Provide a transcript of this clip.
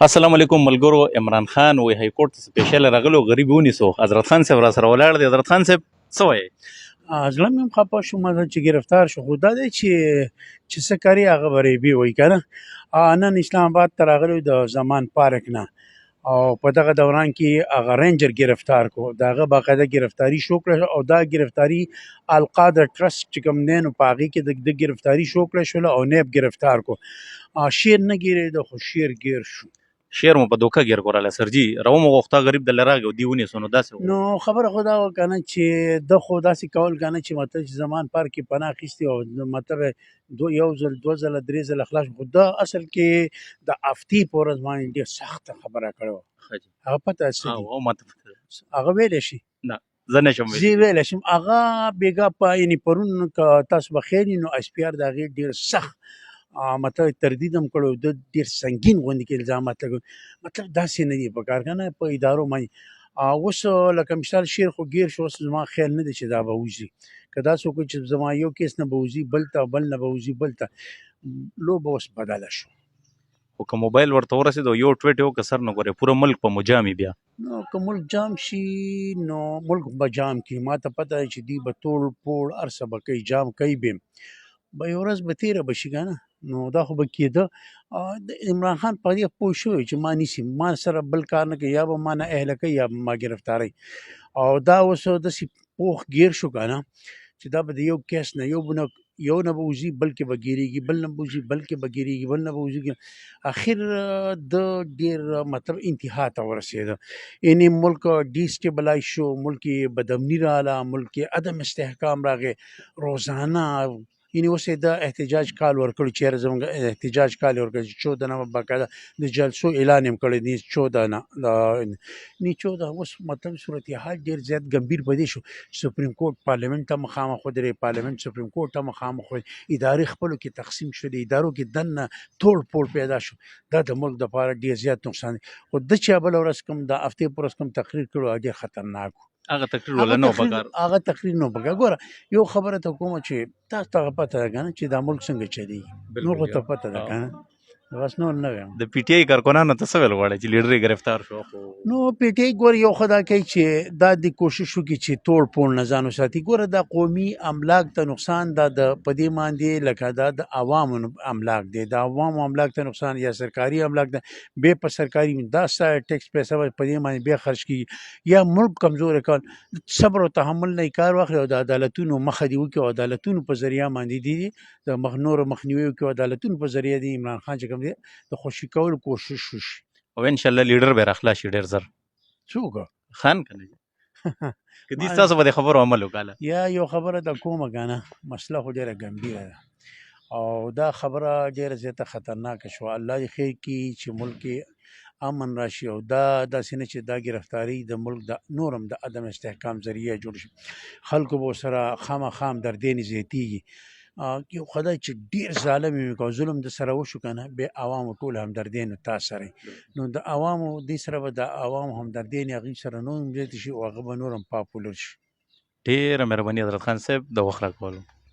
السلام علیکم ملګرو. عمران خان وی های کورټ ته سپیشل راغلو غریب ونیسو. حضرت خان صاحب را سره ولاړ دی. حضرت خان صاحب څه وایي؟ زړه مې هم خفه شو مثلا چې ګرفتار شو، خو دا دی چې څه کوي هغه به ریبې وایي که نه. نن اسلام آباد ته راغلی د زمان پارک نه، او په دغه دوران کې هغه رینجر ګرفتار کو، د هغه باقاعده ګرفتاری شو کړه، او دا ګرفتاری القادر ټرست چې کوم دی نو په هغې کې د ګرفتاری شو کړه شوله، او نیب ګرفتار کو. شیر نه ګیرېده خو شیر ګیر شو. شعر مو په دوکه ګیر کوراله سرجي راو مو غوښتا غریب د لراغ دی ونیسو. نو داسې نو خبره خو دا وه که نه چې د خو داسې کول که نه چې مطلب چې زمان پارک کې پناه اخیستې او مطلب یو ځل دوه ځله درې ځله خلاص شو، خو دا اصل کې د هفتې په ورځ باندې ډېر سخته خبره کړې وه. هغه پته څه دي؟ او ماته هغه ویلی شي؟ نه زه نشم زه ویلی شم. هغه بېګا په یعنې پرون که تاسو به خیر وي نو SPR د هغې ډېر سخت مطلب تردید هم کړی، د ډېر سنګین غوندې کې الزامات لګوي. مطلب داسې نه دي په کار که نه په ادارو باندې. اوس لکه مثال شیر خو ګیر شو، اوس زما خیال نه دی چې دا به وځي. که داسې وکړو چې زما یو کیس نه به وځي بل ته، بل نه به وځي بل ته، لوبه اوس بدله شو. خو که موبایل ورته ورسېد او یو ټویټ یې وکړ سر نه ګورې پوره ملک په مجامي بیا. نو که ملک جام شي نو ملک به جام کړي. ما ته پته ده چې دوی به توړ پوړ هر څه به کوي، جام کوي به به یوه ورځ به تېره به شي که نه. نو دا خو به کېده. د عمران خان په دې پوه شوی چې ما نیسي، ما سره بل کار نه کوي، یا به ما نه اهله کوي یا به ما ګرفتاروي. او دا اوس داسې پوخ ګیر شو که نه چې دا به د یو کیس نه یو نه به وځي بلکې به ګیرېږي، بل نه به وځي بلکې به ګیرېږي، بل نه به وځي. اخر د ډېر مطلب انتها ته ورسېده. یعنې ملک ډیسټیبلایز شو، ملک کې بدامني راغله، ملک کې عدم استحکام راغی. روزانه یعنې اوس یې د احتجاج کال ورکړی، چېرې زموږ احتجاج کال یې ورکړی چې 14 نه باقاعده د جلسو اعلان یې کړی دی 14 نه 14. اوس مطلب صورتحال ډېر زیات ګمبیر په دې شو. سپریم کورټ پارلیمنت ته مخامخ ودرېد، پارلیمنت سپریم کورټ ته مخامخ ودرېد، ادارې خپلو کې تقسیم شولې، ادارو کې دننه توړ پوړ پیدا شو. دا د ملک دپاره ډېر زیات نقصان دی. خو د چې بله ورځ کوم د هفتې په ورځ کوم تقریر کړو ډېر خطرناک و. هغه تقریر ولا نه پکار، هغه تقریر نه پکار. ګوره یو خبره ته کومه چې تاسو ته پته ده که نه چې دا ملک څنګه چلېږي، نور خو ته پته ده که نه، بس نور نه وایم. د پی ټی آی کارکنانو ته څه ویل غواړئ چې لیډر یې گرفتار شو؟ خو نو پی ټی آی ګوره یو خدا کوي چې دا د کوشش وکړي چې توړ پوړ نه ځان وساتي. ګوره دا قومي املاک ته نقصان دا د په دې باندې لکه دا د عوامو املاک دی، د عوامو املاک ته نقصان یا سرکاري املاک ده بیا په سرکاري دا ټیکس پیسه به په دې باندې بیا خرج کړي، یا ملک کمزوری کول. صبر او تحمل نه کار واخلي او د عدالتونو مخه دې وکړي، او عدالتونو په ذریعه باندې دي د نورو مخنیوي وکړي، او عدالتونو په ذریعه دي عمران خان چې کوم دی د خوشي کولو کوشش وشي. او ان شاء الله لیډر به راخلا شي ډېر زر. څوک خان کنه که دې تاسو به د خبرو عمل وکاله. یا یو خبره د کومه کنه مسله خو ډیره ګمبیره ده، او دا خبره ډیره زیاته خطرناکه شو. الله دې خیر کړي چې ملک کې امن راشي، او دا داسې نه چې دا ګرفتاری د ملک د نورم د عدم استحکام ذریعه جوړ شي، خلکو به سره خامخا همدردۍ زیاتېږي. یو خدای چې ډېر ظالم وي که ظلم د سره وشو که نه، بیا عوامو ټول همدردۍ نو تا سره نو د عوامو دې سره به د عوامو همدردۍ هغوی سره نور هم زیاتې شي، او هغه به نور هم پاپولر شي. ډېره مهرباني حضرت خان صاحب د وخت راکولو.